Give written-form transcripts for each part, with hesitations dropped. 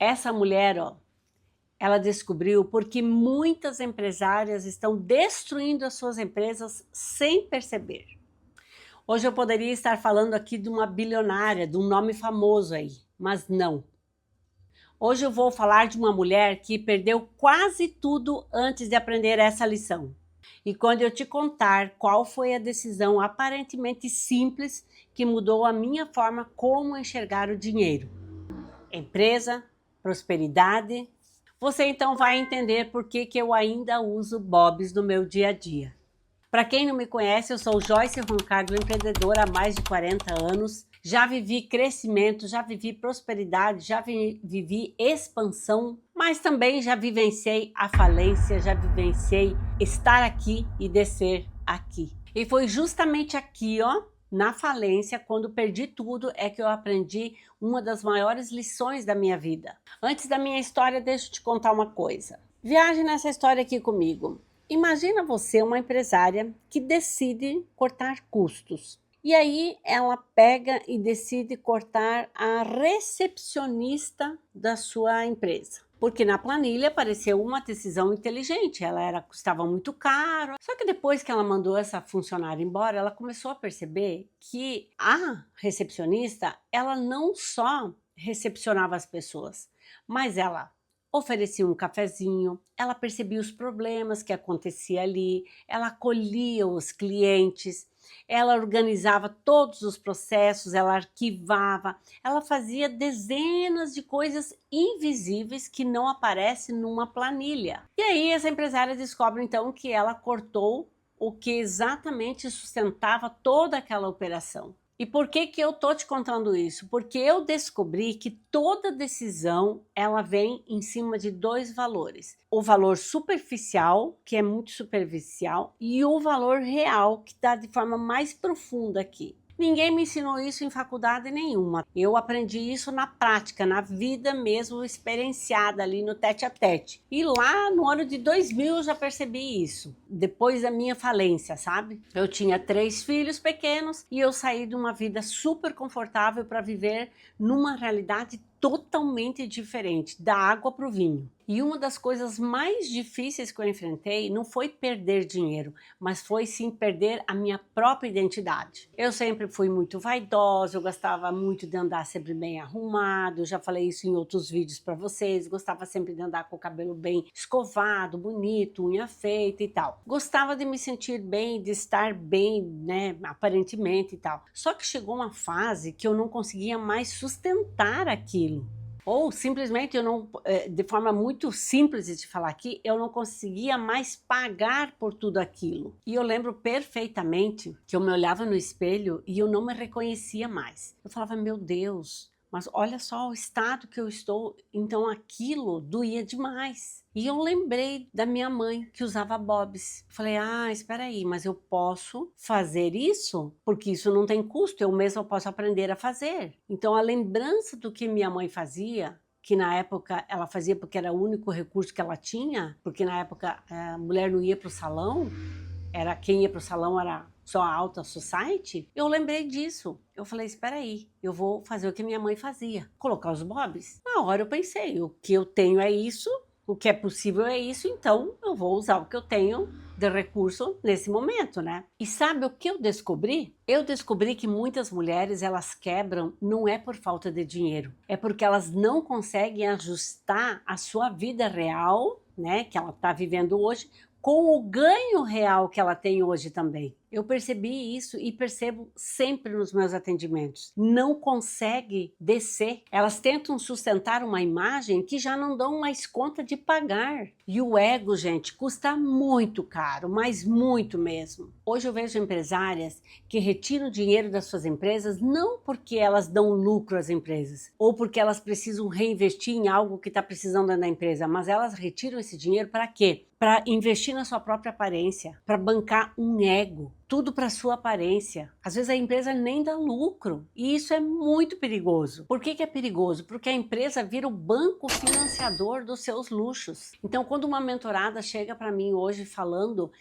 Essa mulher, ó, ela descobriu porque muitas empresárias estão destruindo as suas empresas sem perceber. Hoje eu poderia estar falando aqui de uma bilionária, de um nome famoso aí, mas não. Hoje eu vou falar de uma mulher que perdeu quase tudo antes de aprender essa lição. E quando eu te contar qual foi a decisão aparentemente simples que mudou a minha forma como enxergar o dinheiro, empresa, prosperidade, você então vai entender por que eu ainda uso bobs no meu dia a dia. Para quem não me conhece, eu sou Joyce Roncaglio, empreendedora há mais de 40 anos. Já vivi crescimento, já vivi prosperidade, já vivi expansão, mas também já vivenciei a falência, já vivenciei estar aqui e descer aqui. E foi justamente aqui, ó, na falência, quando perdi tudo, é que eu aprendi uma das maiores lições da minha vida. Antes da minha história, deixa eu te contar uma coisa. Viaje nessa história aqui comigo. Imagina você, uma empresária que decide cortar custos. E aí ela pega e decide cortar a recepcionista da sua empresa. Porque na planilha apareceu uma decisão inteligente, custava muito caro. Só que depois que ela mandou essa funcionária embora, ela começou a perceber que a recepcionista, ela não só recepcionava as pessoas, mas ela oferecia um cafezinho, ela percebia os problemas que acontecia ali, ela acolhia os clientes, ela organizava todos os processos, ela arquivava, ela fazia dezenas de coisas invisíveis que não aparecem numa planilha. E aí essa empresária descobre então que ela cortou o que exatamente sustentava toda aquela operação. E por que eu tô te contando isso? Porque eu descobri que toda decisão, ela vem em cima de dois valores. O valor superficial, que é muito superficial, e o valor real, que está de forma mais profunda aqui. Ninguém me ensinou isso em faculdade nenhuma. Eu aprendi isso na prática, na vida mesmo, experienciada ali no tete a tete. E lá no ano de 2000 eu já percebi isso, depois da minha falência, sabe? Eu tinha 3 filhos pequenos e eu saí de uma vida super confortável para viver numa realidade totalmente diferente, da água para o vinho. E uma das coisas mais difíceis que eu enfrentei não foi perder dinheiro, mas foi sim perder a minha própria identidade. Eu sempre fui muito vaidosa, eu gostava muito de andar sempre bem arrumado, eu já falei isso em outros vídeos para vocês, gostava sempre de andar com o cabelo bem escovado, bonito, unha feita e tal. Gostava de me sentir bem, de estar bem, né, aparentemente e tal. Só que chegou uma fase que eu não conseguia mais sustentar aquilo. Ou simplesmente eu não, de forma muito simples de falar aqui, eu não conseguia mais pagar por tudo aquilo. E eu lembro perfeitamente que eu me olhava no espelho e eu não me reconhecia mais. Eu falava, meu Deus, mas olha só o estado que eu estou, então aquilo doía demais. E eu lembrei da minha mãe que usava bobs. Falei, espera aí, mas eu posso fazer isso? Porque isso não tem custo, eu mesma posso aprender a fazer. Então a lembrança do que minha mãe fazia, que na época ela fazia porque era o único recurso que ela tinha, porque na época a mulher não ia para o salão, quem ia para o salão era só a alta society, eu lembrei disso. Eu falei, espera aí, eu vou fazer o que minha mãe fazia, colocar os bobs. Na hora eu pensei, o que eu tenho é isso, o que é possível é isso, então eu vou usar o que eu tenho de recurso nesse momento, né? E sabe o que eu descobri? Eu descobri que muitas mulheres, elas quebram não é por falta de dinheiro, é porque elas não conseguem ajustar a sua vida real, né, que ela está vivendo hoje, com o ganho real que ela tem hoje também. Eu percebi isso e percebo sempre nos meus atendimentos. Não consegue descer. Elas tentam sustentar uma imagem que já não dão mais conta de pagar. E o ego, gente, custa muito caro, mas muito mesmo. Hoje eu vejo empresárias que retiram dinheiro das suas empresas não porque elas dão lucro às empresas ou porque elas precisam reinvestir em algo que está precisando da empresa, mas elas retiram esse dinheiro para quê? Para investir na sua própria aparência, para bancar um ego. Tudo para sua aparência. Às vezes a empresa nem dá lucro e isso é muito perigoso. Por que é perigoso? Porque a empresa vira o banco financiador dos seus luxos. Então, quando uma mentorada chega para mim hoje falando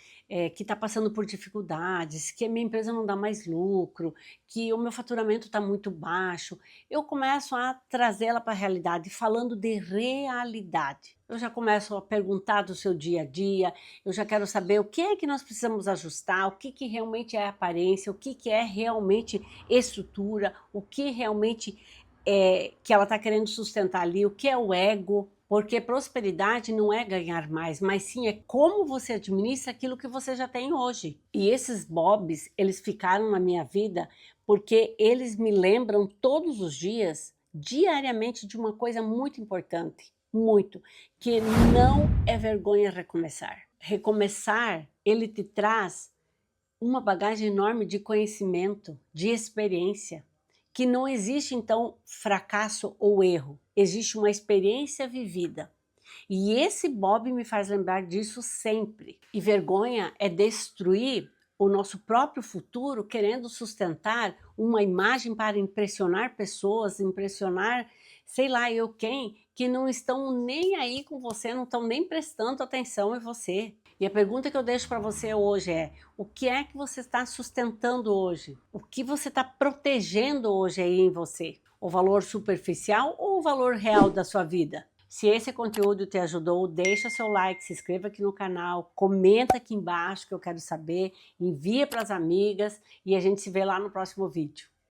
que está passando por dificuldades, que a minha empresa não dá mais lucro, que o meu faturamento está muito baixo, eu começo a trazê-la para a realidade, falando de realidade. Eu já começo a perguntar do seu dia a dia, eu já quero saber o que é que nós precisamos ajustar, o que realmente é aparência, o que é realmente estrutura, o que realmente que ela está querendo sustentar ali, o que é o ego, porque prosperidade não é ganhar mais, mas sim é como você administra aquilo que você já tem hoje. E esses bobs, eles ficaram na minha vida porque eles me lembram todos os dias, diariamente, de uma coisa muito importante, muito, que não é vergonha recomeçar. Recomeçar, ele te traz uma bagagem enorme de conhecimento, de experiência, que não existe então fracasso ou erro, existe uma experiência vivida. E esse Bob me faz lembrar disso sempre. E vergonha é destruir o nosso próprio futuro querendo sustentar uma imagem para impressionar pessoas, impressionar sei lá eu quem, que não estão nem aí com você, não estão nem prestando atenção em você. E a pergunta que eu deixo para você hoje é: o que é que você está sustentando hoje? O que você está protegendo hoje aí em você? O valor superficial ou o valor real da sua vida? Se esse conteúdo te ajudou, deixa seu like, se inscreva aqui no canal, comenta aqui embaixo que eu quero saber, envia para as amigas e a gente se vê lá no próximo vídeo.